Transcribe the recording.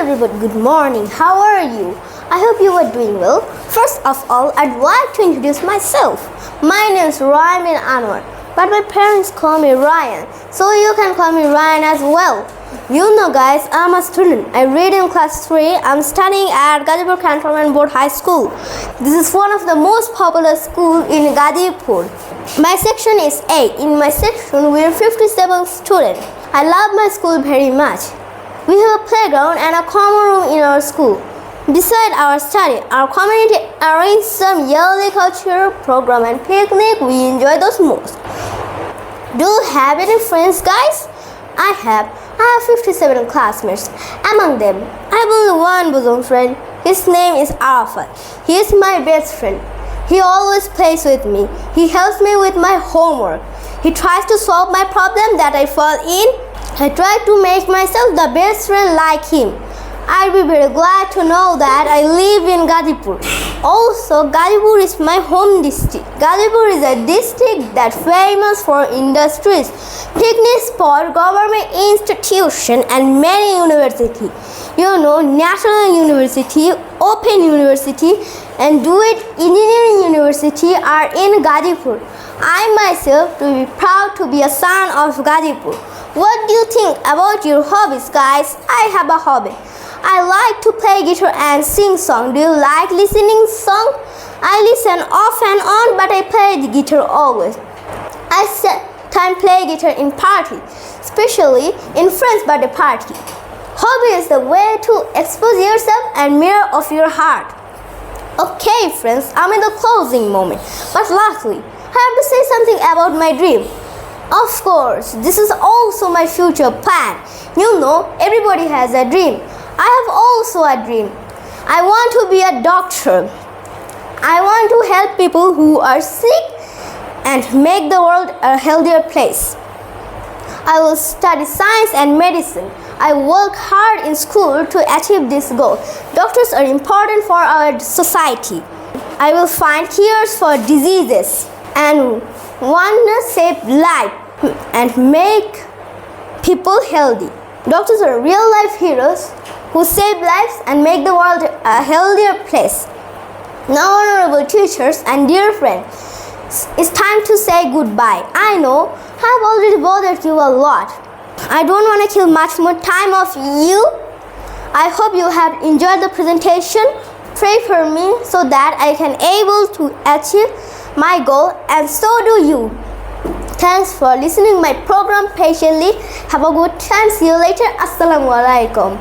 everybody, good morning. How are you? I hope you are doing well. First of all, I'd like to introduce myself. My name is Ryan Anwar, but my parents call me Ryan, so you can call me Ryan as well. You know guys, I'm a student. I read in class 3. I'm studying at Gazipur Cantonment Board High School. This is one of the most popular schools in Gazipur. My section is A. In my section, we are 57 students. I love my school very much. We have a playground and a common room in our school. Besides our study, our community arranges some yearly cultural program and picnic. We enjoy those most. Do you have any friends, guys? I have 57 classmates. Among them, I have only one bosom friend. His name is Arafat. He is my best friend. He always plays with me. He helps me with my homework. He tries to solve my problem that I fall in. I try to make myself the best friend like him. I'd be very glad to know that I live in Gazipur. Also, Gazipur is my home district. Gazipur is a district that's famous for industries, picnic spot, government institution, and many universities. You know, National University, Open University, and DUIT Engineering University are in Gazipur. I myself will be proud to be a son of Gazipur. What do you think about your hobbies, guys? I have a hobby. I like to play guitar and sing song. Do you like listening song? I listen off and on, but I play the guitar always. I sometimes play guitar in party, especially in friends' birthday party. Hobby is the way to expose yourself and mirror of your heart. Okay, friends, I'm in the closing moment, but lastly, I have to say something about my dream. Of course, this is also my future plan. You know, everybody has a dream. I have also a dream. I want to be a doctor. I want to help people who are sick and make the world a healthier place. I will study science and medicine. I work hard in school to achieve this goal. Doctors are important for our society. I will find cures for diseases and want to save life and make people healthy. Doctors are real life heroes who save lives and make the world a healthier place. Now, honorable teachers and dear friends, it's time to say goodbye. I know I have already bothered you a lot. I don't want to kill much more time of you. I hope you have enjoyed the presentation. Pray for me so that I can able to achieve my goal, and so do you. Thanks for listening my program patiently. Have a good time. See you later. Assalamu alaikum.